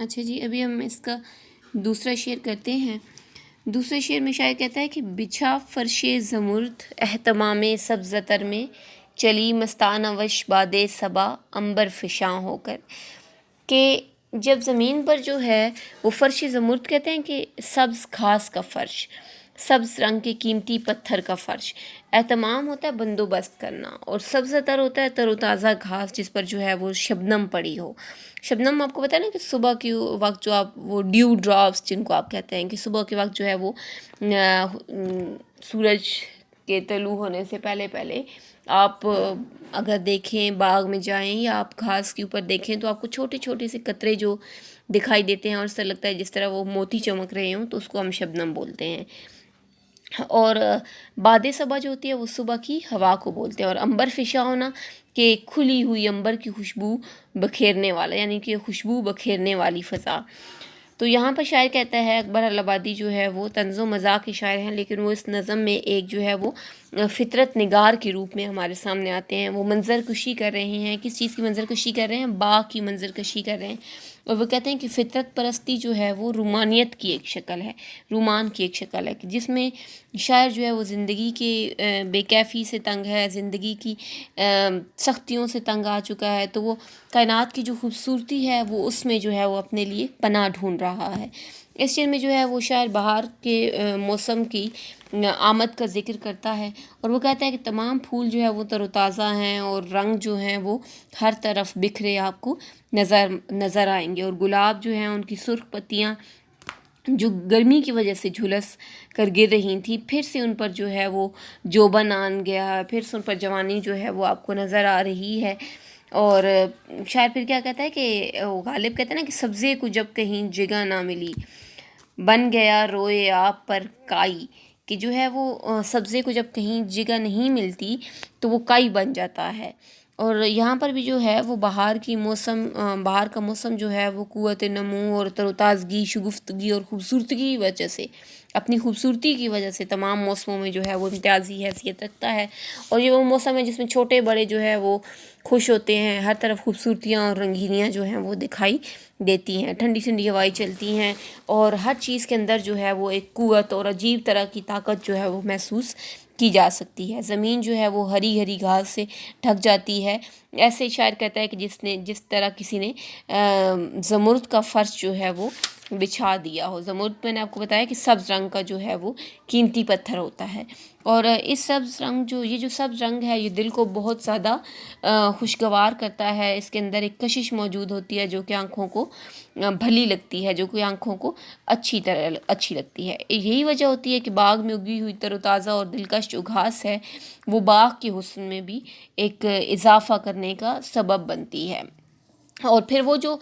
اچھا جی، ابھی ہم اس کا دوسرا شعر کرتے ہیں۔ دوسرے شعر میں شاعر کہتا ہے کہ بچھا فرش زمرد اہتمام سبز تر میں، چلی مستانہ وش باد صبا عنبر فشاں ہو کر، کہ جب زمین پر جو ہے وہ فرش زمرد کہتے ہیں کہ سبز گھاس کا فرش، سبز رنگ کے قیمتی پتھر کا فرش، اہتمام ہوتا ہے بندوبست کرنا، اور سبز تر ہوتا ہے تر و تازہ گھاس جس پر جو ہے وہ شبنم پڑی ہو۔ شبنم آپ کو پتہ ہے نا کہ صبح کے وقت جو آپ وہ ڈیو ڈراپس جن کو آپ کہتے ہیں کہ صبح کے وقت جو ہے وہ سورج کے طلوع ہونے سے پہلے پہلے آپ اگر دیکھیں باغ میں جائیں یا آپ گھاس کے اوپر دیکھیں تو آپ کو چھوٹے چھوٹے سے قطرے جو دکھائی دیتے ہیں اور اس سے لگتا ہے جس طرح وہ موتی چمک رہے ہوں، تو اس کو ہم شبنم بولتے ہیں۔ اور باد صبا جو ہوتی ہے وہ صبح کی ہوا کو بولتے ہیں، اور عنبر فشاں ہونا کہ کھلی ہوئی عنبر کی خوشبو بکھیرنے والا، یعنی کہ خوشبو بکھیرنے والی فضا۔ تو یہاں پر شاعر کہتا ہے، اکبر الہآبادی جو ہے وہ طنز و مزاح کے شاعر ہیں، لیکن وہ اس نظم میں ایک جو ہے وہ فطرت نگار کے روپ میں ہمارے سامنے آتے ہیں۔ وہ منظر کشی کر رہے ہیں، کس چیز کی منظر کشی کر رہے ہیں؟ باغ کی منظر کشی کر رہے ہیں، اور وہ کہتے ہیں کہ فطرت پرستی جو ہے وہ رومانیت کی ایک شکل ہے، رومان کی ایک شکل ہے، کہ جس میں شاعر جو ہے وہ زندگی کے بے کیفی سے تنگ ہے، زندگی کی سختیوں سے تنگ آ چکا ہے، تو وہ کائنات کی جو خوبصورتی ہے وہ اس میں جو ہے وہ اپنے لیے پناہ ڈھونڈ رہا ہے۔ اس شعر میں جو ہے وہ شاعر بہار کے موسم کی آمد کا ذکر کرتا ہے، اور وہ کہتا ہے کہ تمام پھول جو ہے وہ تر و تازہ ہیں، اور رنگ جو ہیں وہ ہر طرف بکھرے آپ کو نظر آئیں گے، اور گلاب جو ہیں ان کی سرخ پتیاں جو گرمی کی وجہ سے جھلس کر گر رہی تھیں، پھر سے ان پر جو ہے وہ جوبن آن گیا، پھر سے ان پر جوانی جو ہے وہ آپ کو نظر آ رہی ہے۔ اور شاعر پھر کیا کہتا ہے کہ غالب کہتا ہے نا کہ سبزے کو جب کہیں جگہ نہ ملی، بن گیا روئے آپ پر کائی، کہ جو ہے وہ سبزے کو جب کہیں جگہ نہیں ملتی تو وہ کائی بن جاتا ہے۔ اور یہاں پر بھی جو ہے وہ بہار کا موسم جو ہے وہ قوت نمو اور تر و تازگی، شگفتگی اور خوبصورتی کی وجہ سے، اپنی خوبصورتی کی وجہ سے تمام موسموں میں جو ہے وہ امتیازی حیثیت رکھتا ہے، اور یہ وہ موسم ہے جس میں چھوٹے بڑے جو ہے وہ خوش ہوتے ہیں، ہر طرف خوبصورتیاں اور رنگینیاں جو ہیں وہ دکھائی دیتی ہیں، ٹھنڈی ٹھنڈی ہوائیں چلتی ہیں، اور ہر چیز کے اندر جو ہے وہ ایک قوت اور عجیب طرح کی طاقت جو ہے وہ محسوس کی جا سکتی ہے۔ زمین جو ہے وہ ہری ہری گھاس سے ڈھک جاتی ہے۔ ایسے شاعر کہتا ہے کہ جس طرح کسی نے زمرد کا فرش جو ہے وہ بچھا دیا ہو۔ زمرد میں نے آپ کو بتایا کہ سبز رنگ کا جو ہے وہ قیمتی پتھر ہوتا ہے، اور اس یہ جو سبز رنگ ہے یہ دل کو بہت زیادہ خوشگوار کرتا ہے۔ اس کے اندر ایک کشش موجود ہوتی ہے جو کہ آنکھوں کو بھلی لگتی ہے، جو کہ آنکھوں کو اچھی لگتی ہے۔ یہی وجہ ہوتی ہے کہ باغ میں اگی ہوئی تر و تازہ اور دلکش جو گھاس ہے وہ باغ کے حسن میں بھی ایک اضافہ کرنے کا سبب بنتی ہے۔ اور پھر وہ جو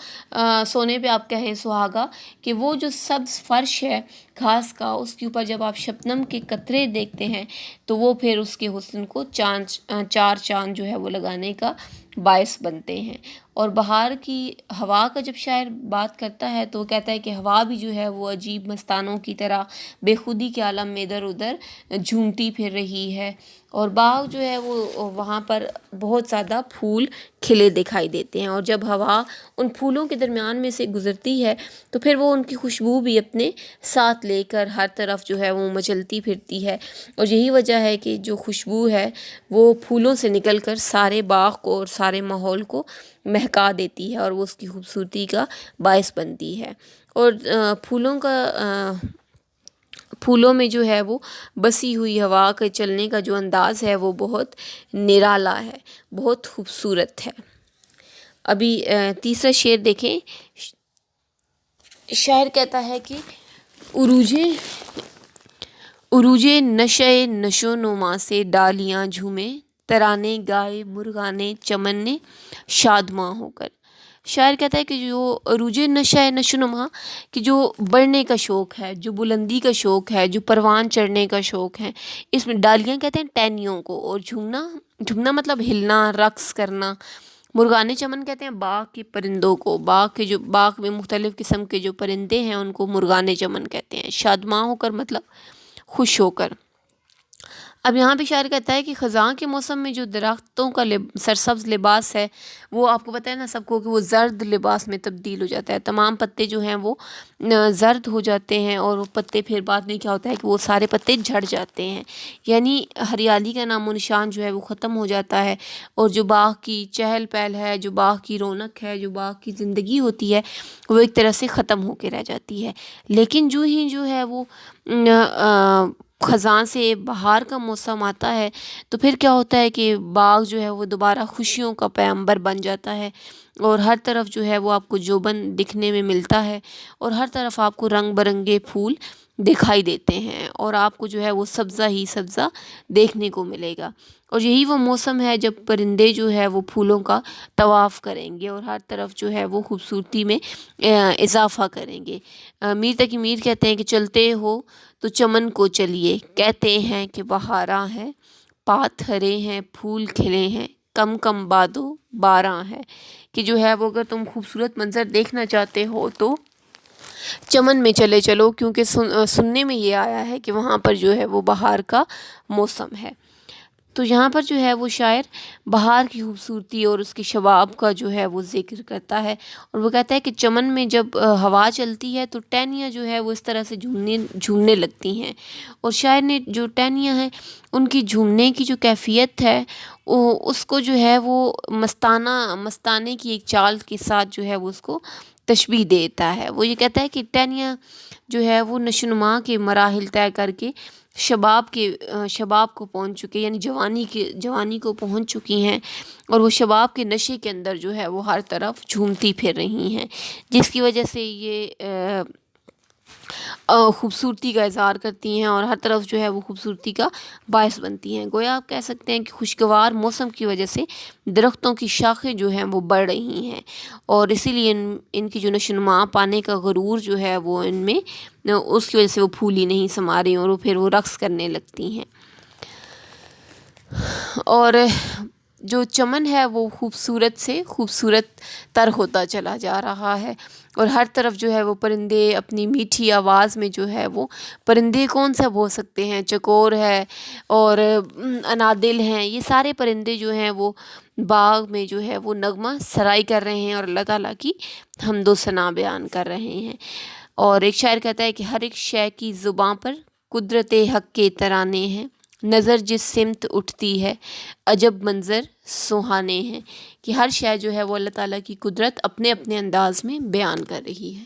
سونے پہ آپ کہیں سہاگا، کہ وہ جو سبز فرش ہے گھاس کا، اس کے اوپر جب آپ شبنم کے قطرے دیکھتے ہیں تو وہ پھر اس کے حسن کو چار چاند جو ہے وہ لگانے کا باعث بنتے ہیں۔ اور بہار کی ہوا کا جب شاعر بات کرتا ہے تو وہ کہتا ہے کہ ہوا بھی جو ہے وہ عجیب مستانوں کی طرح بے خودی کے عالم میں ادھر ادھر جھومتی پھر رہی ہے، اور باغ جو ہے وہ وہاں پر بہت زیادہ پھول کھلے دکھائی دیتے ہیں، اور جب ہوا ان پھولوں کے درمیان میں سے گزرتی ہے تو پھر وہ ان کی خوشبو بھی اپنے ساتھ لے کر ہر طرف جو ہے وہ مچلتی پھرتی ہے، اور یہی وجہ ہے کہ جو خوشبو ہے وہ پھولوں سے نکل کر سارے باغ کو اور سارے ماحول کو مہکا دیتی ہے، اور وہ اس کی خوبصورتی کا باعث بنتی ہے۔ اور پھولوں میں جو ہے وہ بسی ہوئی ہوا کے چلنے کا جو انداز ہے وہ بہت نرالا ہے، بہت خوبصورت ہے۔ ابھی تیسرا شعر دیکھیں۔ شاعر کہتا ہے کہ عروجِ نشأِ نشو نما سے ڈالیاں جھومے، ترانے گائے مرغانِ چمن نے شادماں ہو کر۔ شاعر کہتا ہے کہ جو عروج نشأ نشو نما، کہ جو بڑھنے کا شوق ہے، جو بلندی کا شوق ہے، جو پروان چڑھنے کا شوق ہے، اس میں ڈالیاں کہتے ہیں ٹہنیوں کو، اور جھومنا مطلب ہلنا، رقص کرنا۔ مرغان چمن کہتے ہیں باغ کے پرندوں کو، باغ میں مختلف قسم کے جو پرندے ہیں ان کو مرغان چمن کہتے ہیں۔ شادماں ہو کر مطلب خوش ہو کر۔ اب یہاں پہ شاعر کہتا ہے کہ خزاں کے موسم میں جو درختوں کا سرسبز لباس ہے وہ آپ کو پتہ ہے نا سب کو کہ وہ زرد لباس میں تبدیل ہو جاتا ہے، تمام پتے جو ہیں وہ زرد ہو جاتے ہیں، اور وہ پتے پھر بعد میں کیا ہوتا ہے کہ وہ سارے پتے جھڑ جاتے ہیں، یعنی ہریالی کا نام و نشان جو ہے وہ ختم ہو جاتا ہے، اور جو باغ کی چہل پہل ہے، جو باغ کی رونق ہے، جو باغ کی زندگی ہوتی ہے وہ ایک طرح سے ختم ہو کے رہ جاتی ہے۔ لیکن جو ہے وہ خزاں سے بہار کا موسم آتا ہے تو پھر کیا ہوتا ہے کہ باغ جو ہے وہ دوبارہ خوشیوں کا پیمبر بن جاتا ہے، اور ہر طرف جو ہے وہ آپ کو جوبن دکھنے میں ملتا ہے، اور ہر طرف آپ کو رنگ برنگے پھول دکھائی دیتے ہیں، اور آپ کو جو ہے وہ سبزہ ہی سبزہ دیکھنے کو ملے گا، اور یہی وہ موسم ہے جب پرندے جو ہے وہ پھولوں کا طواف کریں گے اور ہر طرف جو ہے وہ خوبصورتی میں اضافہ کریں گے۔ میر تقی میر کہتے ہیں کہ چلتے ہو تو چمن کو چلیے، کہتے ہیں کہ بہاراں ہے، پات ہرے ہیں پھول کھلے ہیں، کم کم بادو باراں ہے، کہ جو ہے وہ اگر تم خوبصورت منظر دیکھنا چاہتے ہو تو چمن میں چلے چلو، کیونکہ سننے میں یہ آیا ہے کہ وہاں پر جو ہے وہ بہار کا موسم ہے۔ تو یہاں پر جو ہے وہ شاعر بہار کی خوبصورتی اور اس کے شباب کا جو ہے وہ ذکر کرتا ہے، اور وہ کہتا ہے کہ چمن میں جب ہوا چلتی ہے تو ٹہنیاں جو ہے وہ اس طرح سے جھومنے لگتی ہیں، اور شاعر نے جو ٹہنیاں ہیں ان کی جھومنے کی جو کیفیت ہے اس کو جو ہے وہ مستانے کی ایک چال کے ساتھ جو ہے وہ اس کو تشبیہ دیتا ہے۔ وہ یہ کہتا ہے کہ ٹہنیاں جو ہے وہ نشوونما کے مراحل طے کر کے شباب کو پہنچ چکے، یعنی جوانی کو پہنچ چکی ہیں، اور وہ شباب کے نشے کے اندر جو ہے وہ ہر طرف جھومتی پھر رہی ہیں، جس کی وجہ سے یہ خوبصورتی کا اظہار کرتی ہیں اور ہر طرف جو ہے وہ خوبصورتی کا باعث بنتی ہیں۔ گویا آپ کہہ سکتے ہیں کہ خوشگوار موسم کی وجہ سے درختوں کی شاخیں جو ہیں وہ بڑھ رہی ہیں، اور اسی لیے ان کی جو نشوونما پانے کا غرور جو ہے وہ ان میں اس کی وجہ سے وہ پھولی نہیں سما رہی، اور وہ پھر وہ رقص کرنے لگتی ہیں۔ اور جو چمن ہے وہ خوبصورت سے خوبصورت تر ہوتا چلا جا رہا ہے، اور ہر طرف جو ہے وہ پرندے اپنی میٹھی آواز میں جو ہے وہ پرندے کون سا ہو سکتے ہیں، چکور ہے اور انادل ہیں، یہ سارے پرندے جو ہیں وہ باغ میں جو ہے وہ نغمہ سرائی کر رہے ہیں اور اللہ تعالیٰ کی حمد و ثنا بیان کر رہے ہیں۔ اور ایک شاعر کہتا ہے کہ ہر ایک شے کی زباں پر قدرت حق کے ترانے ہیں، نظر جس سمت اٹھتی ہے عجب منظر سہانے ہیں، کہ ہر شے جو ہے وہ اللہ تعالیٰ کی قدرت اپنے اپنے انداز میں بیان کر رہی ہے۔